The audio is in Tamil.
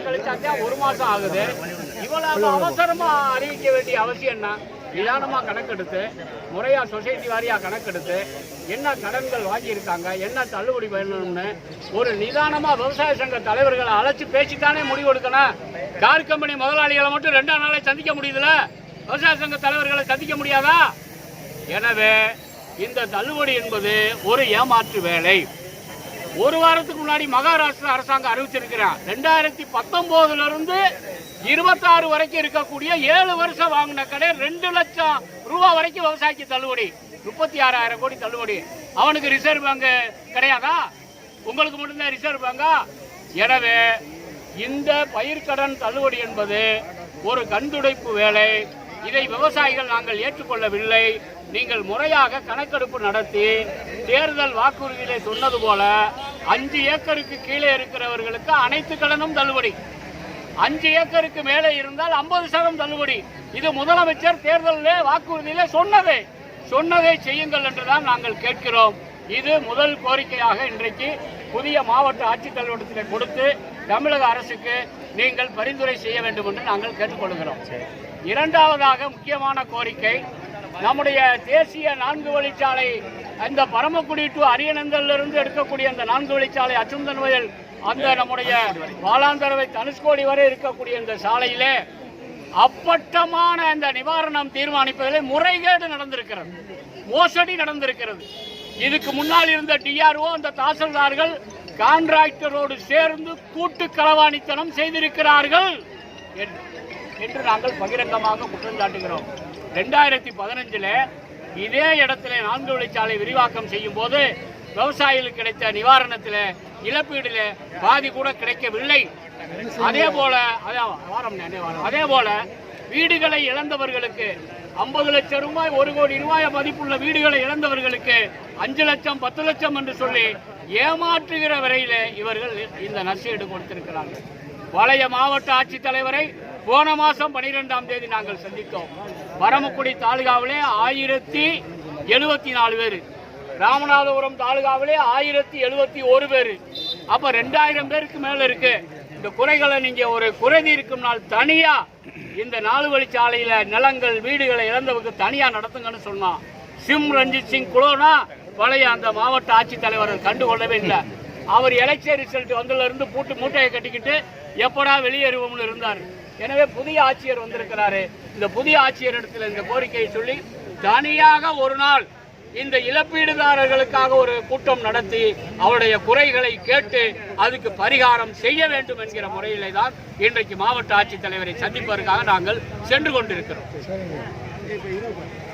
கழிச்சாச்சா 1 மாசம் ஆகுது. இவ்வளவு அவசரமா அறிவிக்க வேண்டிய அவசியம் என்ன? நிதானமா கணக்கெடுத்து முறையா சொசைட்டி வாரியா கணக்கெடுத்து என்ன கடன்கள் வாங்கியிருக்காங்க, என்ன தள்ளுபடி பண்ணணும்னு ஒரு நிதானமா விவசாய சங்க தலைவர்களை அழைச்சி பேசித்தானே முடிவு எடுக்கணும். கார் கம்பெனி முதலாளிகளை மட்டும் 2ஆம் நாளே சந்திக்க முடியுதுல, விவசாய சங்க தலைவர்களை சந்திக்க முடியாதா? எனவே இந்த தள்ளுபடி என்பது ஒரு ஏமாற்று வேலை. 1 வாரத்துக்கு முன்னாடி மகாராஷ்டிரா அரசாங்கம் அறிவிச்சிருக்கிறான் 2019 இருந்து 26 வரைக்கும் இருக்கக்கூடிய 7 வருஷம் வாங்கின கடை 2 லட்சம் ரூபாய் வரைக்கும் விவசாயிக்கு தள்ளுபடி, 36,000 கோடி தள்ளுபடி. அவனுக்கு ரிசர்வ் பேங்க் கிடையாதா? உங்களுக்கு மட்டும்தான் ரிசர்வ் பேங்கா? எனவே இந்த பயிர்க்கடன் தள்ளுபடி என்பது ஒரு கண்துடைப்பு வேலை. இதை விவசாயிகள் நாங்கள் ஏற்றுக்கொள்ளவில்லை. நீங்கள் முறையாக கணக்கெடுப்பு நடத்தி தேர்தல் வாக்குறுதியிலே சொன்னது போல 5 ஏக்கருக்கு கீழே இருக்கிறவர்களுக்கு அனைத்து கடனும் தள்ளுபடி, 5 ஏக்கருக்கு மேலே இருந்தால் 50% தள்ளுபடி. இது முதலமைச்சர் தேர்தலிலே வாக்குறுதியிலே சொன்னதை செய்யுங்கள் என்றுதான் நாங்கள் கேட்கிறோம். இது முதல் கோரிக்கையாக இன்றைக்கு புதிய மாவட்ட ஆட்சித்தலைவரிடத்தில் கொடுத்து தமிழக அரசுக்கு நீங்கள் பரிந்துரை செய்ய வேண்டும் என்று நாங்கள் கேட்டுக்கொள்கிறோம். 2வதாக முக்கியமான கோரிக்கை, நம்முடைய தேசிய 4 வழிச்சாலை அந்த பரமக்குடி டு அரியநந்தலிருந்து எடுக்கக்கூடிய அந்த 4 வழிச்சாலை அச்சுந்தன் வயல் அந்த நம்முடைய வாலாந்தரவை தனுஷ்கோடி வரை இருக்கக்கூடிய இந்த சாலையிலே அப்பட்டமான அந்த நிவாரணம் தீர்மானிப்பதில் முறைகேடு நடந்திருக்கிறது, மோசடி நடந்திருக்கிறது. இதுக்கு முன்னால் இருந்த டிஆர்ஓ அந்த தாசில்தார்கள் கான்ட்ராக்டரோடு சேர்ந்து கூட்டு களவாணித்தனம் செய்திருக்கிறார்கள் என்று நாங்கள் பகிரங்கமாக குற்றம் சாட்டுகிறோம். 2015 இதே இடத்துல 4 வழிச்சாலை விரிவாக்கம் செய்யும் போது விவசாயிகளுக்கு கிடைத்த நிவாரணத்தில் இழப்பீடுல பாதி கூட கிடைக்கவில்லை. அதே போல வீடுகளை இழந்தவர்களுக்கு 50 லட்சம் ரூபாய் 1 கோடி ரூபாய் மதிப்புள்ள வீடுகளை இழந்தவர்களுக்கு 5 லட்சம் 10 லட்சம் என்று சொல்லி ஏமாற்றுகிற வரையில இவர்கள் இந்த நஷ்டஈடு கொடுத்திருக்கிறார்கள். வளைய மாவட்ட ஆட்சித்தலைவரை போன மாசம் 12ஆம் தேதி நாங்கள் சந்தித்தோம். பரமக்குடி தாலுகாவிலே 1074 பேர், ராமநாதபுரம் தாலுகாவிலே 1071 பேர், அப்ப 2000 பேருக்கு மேல இருக்கு. இந்த குறைகளை நீங்க ஒரு குறை தீர்க்கும் நாள் தனியா இந்த 4 வழிச்சாலையில நிலங்கள் வீடுகளை இழந்தவருக்கு தனியா நடத்துங்கன்னு சொன்னா சிம் ரஞ்சித் சிங் குலோனா பழைய அந்த மாவட்ட ஆட்சித்தலைவர் கண்டுகொள்ளவே இல்லை. அவர் எலெக்ஷன் ரிசல்ட் வந்ததுல இருந்து மூட்டையை கட்டிக்கிட்டு எப்படா வெளியேறுவோம்னு இருந்தார். எனவே புதிய ஆட்சியர் வந்திருக்கிறாரு. இந்த புதிய ஆட்சியர் இடத்துல இந்த கோரிக்கையை சொல்லி தனியாக ஒரு நாள் இந்த இழப்பீடுதாரர்களுக்காக ஒரு கூட்டம் நடத்தி அவருடைய குறைகளை கேட்டு அதுக்கு பரிகாரம் செய்ய வேண்டும் என்கிற முறையிலே தான் இன்றைக்கு மாவட்ட ஆட்சித்தலைவரை சந்திப்பதற்காக நாங்கள் சென்று கொண்டிருக்கிறோம்.